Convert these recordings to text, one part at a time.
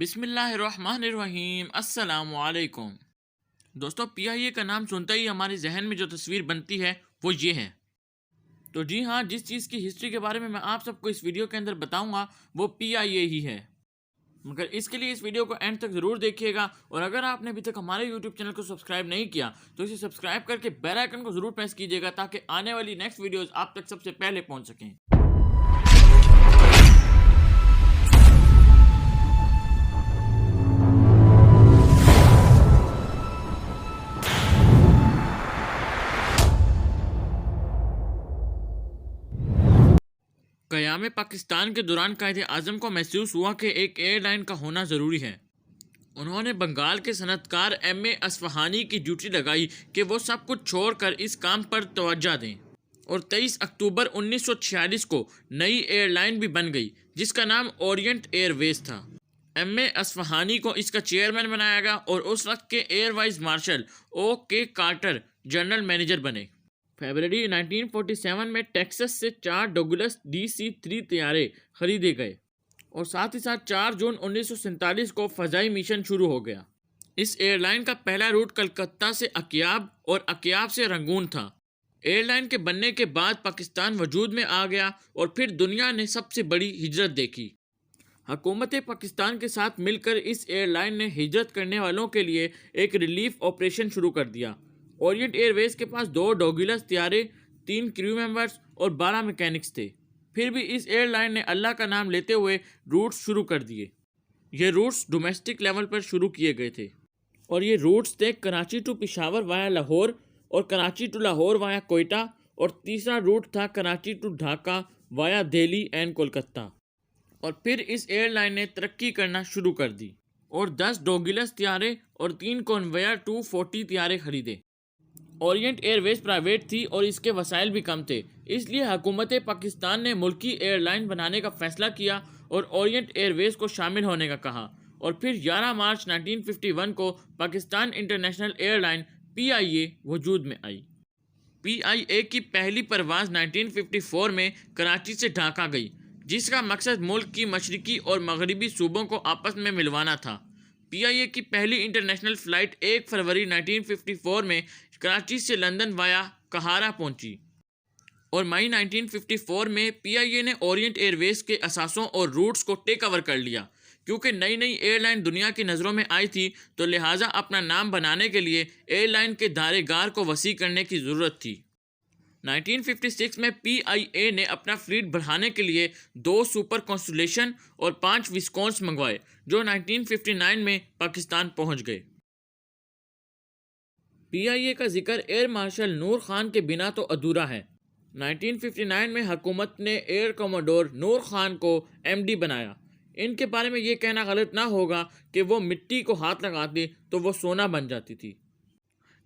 بسم اللہ الرحمن الرحیم۔ السلام علیکم دوستو، پی آئی اے کا نام سنتے ہی ہمارے ذہن میں جو تصویر بنتی ہے وہ یہ ہے۔ تو جی ہاں، جس چیز کی ہسٹری کے بارے میں آپ سب کو اس ویڈیو کے اندر بتاؤں گا وہ پی آئی اے ہی ہے، مگر اس کے لیے اس ویڈیو کو اینڈ تک ضرور دیکھیے گا، اور اگر آپ نے ابھی تک ہمارے یوٹیوب چینل کو سبسکرائب نہیں کیا تو اسے سبسکرائب کر کے بیل آئیکن کو ضرور پریس کیجیے گا تاکہ آنے والی نیکسٹ ویڈیوز آپ تک سب سے پہلے پہنچ سکیں۔ قیام پاکستان کے دوران قائد اعظم کو محسوس ہوا کہ ایک ایئر لائن کا ہونا ضروری ہے۔ انہوں نے بنگال کے صنعت کار ایم اے اصفہانی کی ڈیوٹی لگائی کہ وہ سب کچھ چھوڑ کر اس کام پر توجہ دیں، اور 23 اکتوبر 1946 کو نئی ایئر لائن بھی بن گئی جس کا نام اورینٹ ایئر ویز تھا۔ ایم اے اصفہانی کو اس کا چیئرمین بنایا گیا اور اس وقت کے ایئر وائس مارشل او کے کارٹر جنرل مینیجر بنے۔ فیبرری 1947 میں ٹیکسس سے 4 ڈوگلس DC-3 طیارے خریدے گئے، اور ساتھ ہی ساتھ 4 جون 1947 کو فضائی مشن شروع ہو گیا۔ اس ایئر لائن کا پہلا روٹ کلکتہ سے اکیاب اور اکیاب سے رنگون تھا۔ ایئر لائن کے بننے کے بعد پاکستان وجود میں آ گیا اور پھر دنیا نے سب سے بڑی ہجرت دیکھی۔ حکومت پاکستان کے ساتھ مل کر اس ایئر لائن نے ہجرت کرنے والوں کے لیے ایک ریلیف آپریشن شروع کر دیا۔ اورینٹ ایئر ویز کے پاس 2 ڈوگلس طیارے، 3 کریو ممبرز اور 12 میکینکس تھے۔ پھر بھی اس ایئر لائن نے اللہ کا نام لیتے ہوئے روٹس شروع کر دیے۔ یہ روٹس ڈومیسٹک لیول پر شروع کیے گئے تھے، اور یہ روٹس تھے کراچی ٹو پشاور وایا لاہور، اور کراچی ٹو لاہور وایا کوئٹہ، اور تیسرا روٹ تھا کراچی ٹو ڈھاکہ وایا دہلی اینڈ کولکتہ۔ اور پھر اس ایئر لائن نے ترقی کرنا شروع کر دی اور 10 ڈوگلس طیارے اور 3 کنویئر 240 طیارے خریدے۔ اورینٹ ایئر ویز پرائیویٹ تھی اور اس کے وسائل بھی کم تھے، اس لیے حکومت پاکستان نے ملکی ایئر لائن بنانے کا فیصلہ کیا اور اورینٹ ایئر ویز کو شامل ہونے کا کہا، اور پھر 11 مارچ 1951 کو Pakistan international air line PIA وجود میں آئی۔ PIA کی پہلی پرواز 1954 میں کراچی سے ڈھاکہ گئی، جس کا مقصد ملک کی مشرقی اور مغربی صوبوں کو آپس میں ملوانا تھا۔ PIA کی پہلی انٹرنیشنل فلائٹ 1 فروری 1954 میں کراچی سے لندن وایا قہارہ پہنچی، اور مئی 1954 میں PIA نے اورینٹ ایئر ویز کے اثاثوں اور روٹس کو ٹیک اوور کر لیا۔ کیونکہ نئی ایئر لائن دنیا کی نظروں میں آئی تھی تو لہٰذا اپنا نام بنانے کے لیے ایئر لائن کے دائرہ کار کو وسیع کرنے کی ضرورت تھی۔ 1956 میں PIA نے اپنا فلیٹ بڑھانے کے لیے 2 سپر کنسٹیلیشن اور 5 وسکونس منگوائے، جو 1959 میں پاکستان پہنچ گئے۔ PIA کا ذکر ایئر مارشل نور خان کے بنا تو ادھورا ہے۔ 1959 میں حکومت نے ایئر کموڈور نور خان کو MD بنایا۔ ان کے بارے میں یہ کہنا غلط نہ ہوگا کہ وہ مٹی کو ہاتھ لگاتے تو وہ سونا بن جاتی تھی۔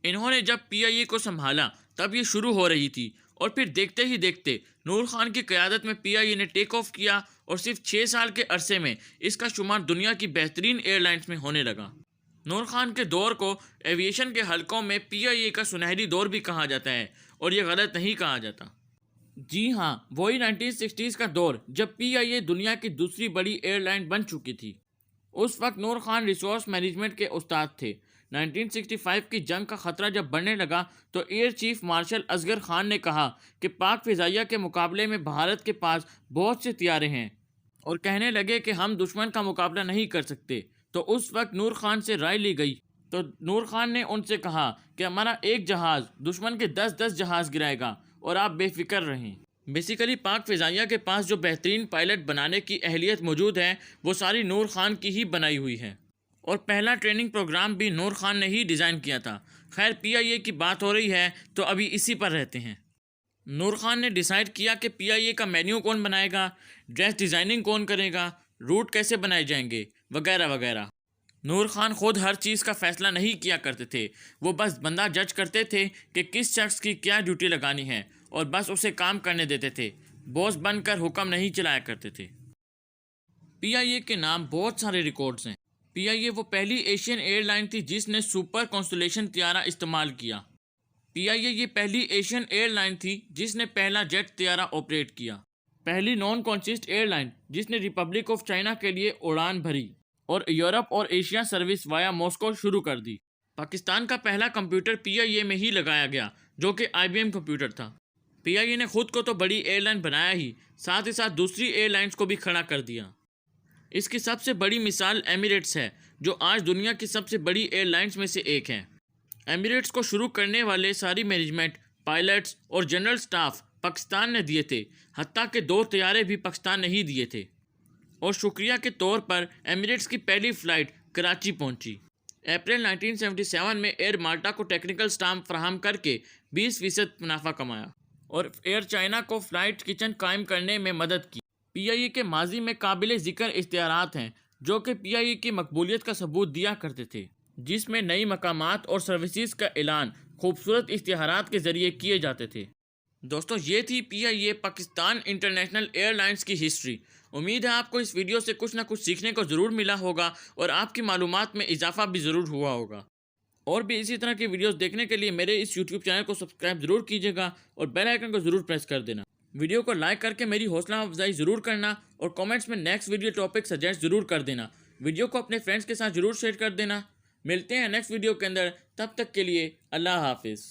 انہوں نے جب PIA کو سنبھالا تب یہ شروع ہو رہی تھی، اور پھر دیکھتے ہی دیکھتے نور خان کی قیادت میں PIA نے ٹیک آف کیا، اور صرف 6 سال کے عرصے میں اس کا شمار دنیا کی بہترین ایئر لائنز میں ہونے لگا۔ نور خان کے دور کو ایویشن کے حلقوں میں PIA کا سنہری دور بھی کہا جاتا ہے، اور یہ غلط نہیں کہا جاتا۔ جی ہاں، وہی 1960s کا دور جب PIA دنیا کی دوسری بڑی ایئر لائن بن چکی تھی۔ اس وقت نور خان ریسورس مینجمنٹ کے استاد تھے۔ 1965 کی جنگ کا خطرہ جب بڑھنے لگا تو air chief marshal Asghar Khan نے کہا کہ پاک فضائیہ کے مقابلے میں بھارت کے پاس بہت سے طیارے ہیں، اور کہنے لگے کہ ہم دشمن کا مقابلہ نہیں کر سکتے۔ تو اس وقت نور خان سے رائے لی گئی، تو نور خان نے ان سے کہا کہ ہمارا ایک جہاز دشمن کے 10 جہاز گرائے گا، اور آپ بے فکر رہیں۔ بیسیکلی پاک فضائیہ کے پاس جو بہترین پائلٹ بنانے کی اہلیت موجود ہے وہ ساری نور خان کی ہی بنائی ہوئی ہے، اور پہلا ٹریننگ پروگرام بھی نور خان نے ہی ڈیزائن کیا تھا۔ خیر، PIA کی بات ہو رہی ہے تو ابھی اسی پر رہتے ہیں۔ نور خان نے ڈیسائیڈ کیا کہ PIA کا مینیو کون بنائے گا، ڈریس ڈیزائننگ کون کرے گا، روٹ کیسے بنائے جائیں گے، وغیرہ وغیرہ۔ نور خان خود ہر چیز کا فیصلہ نہیں کیا کرتے تھے، وہ بس بندہ جج کرتے تھے کہ کس شخص کی کیا ڈیوٹی لگانی ہے، اور بس اسے کام کرنے دیتے تھے، باس بن کر حکم نہیں چلایا کرتے تھے۔ PIA کے نام بہت سارے ریکارڈز ہیں۔ PIA وہ پہلی ایشین ایئر لائن تھی جس نے سپر کنسٹیلیشن طیارہ استعمال کیا۔ PIA یہ پہلی ایشین ایئر لائن تھی جس نے پہلا جیٹ طیارہ آپریٹ کیا۔ پہلی نان کانسسٹ ایئر لائن جس نے ریپبلک آف چائنا کے لیے اڑان بھری۔ اور یورپ اور ایشیا سروس وایا ماسکو شروع کر دی۔ پاکستان کا پہلا کمپیوٹر پی آئی اے میں ہی لگایا گیا جو کہ آئی بی ایم کمپیوٹر تھا۔ پی آئی اے نے خود کو تو بڑی ایئر لائن بنایا ہی ساتھ دوسری ایئر لائنز کو بھی کھڑا کر دیا۔ اس کی سب سے بڑی مثال ایمریٹس ہے جو آج دنیا کی سب سے بڑی ایئر لائنز میں سے ایک ہے۔ ایمریٹس کو شروع کرنے والے ساری مینجمنٹ، پائلٹس اور جنرل سٹاف پاکستان نے دیے تھے، حتیٰ کہ 2 طیارے بھی پاکستان نے ہی دیے تھے۔ اور شکریہ کے طور پر ایمریٹس کی پہلی فلائٹ کراچی پہنچی۔ اپریل 1977 میں ایئر مالٹا کو ٹیکنیکل سٹاف فراہم کر کے 20% منافع کمایا اور ایئر چائنا کو فلائٹ کچن قائم کرنے میں مدد کی۔ پی آئی اے کے ماضی میں قابل ذکر اشتہارات ہیں جو کہ پی آئی اے کی مقبولیت کا ثبوت دیا کرتے تھے، جس میں نئی مقامات اور سروسز کا اعلان خوبصورت اشتہارات کے ذریعے کیے جاتے تھے۔ دوستو، یہ تھی پی آئی اے پاکستان انٹرنیشنل ایئر لائنز کی ہسٹری۔ امید ہے آپ کو اس ویڈیو سے کچھ نہ کچھ سیکھنے کو ضرور ملا ہوگا اور آپ کی معلومات میں اضافہ بھی ضرور ہوا ہوگا۔ اور بھی اسی طرح کی ویڈیوز دیکھنے کے لیے میرے اس یوٹیوب چینل کو سبسکرائب ضرور کیجیے گا اور بیل آئیکن کو ضرور پریس کر دینا۔ ویڈیو کو لائک کر کے میری حوصلہ افزائی ضرور کرنا اور کامنٹس میں نیکسٹ ویڈیو ٹاپک سجیسٹ ضرور کر دینا۔ ویڈیو کو اپنے فرینڈس کے ساتھ ضرور شیئر کر دینا۔ ملتے ہیں نیکسٹ ویڈیو کے اندر، تب تک کے لیے اللہ حافظ۔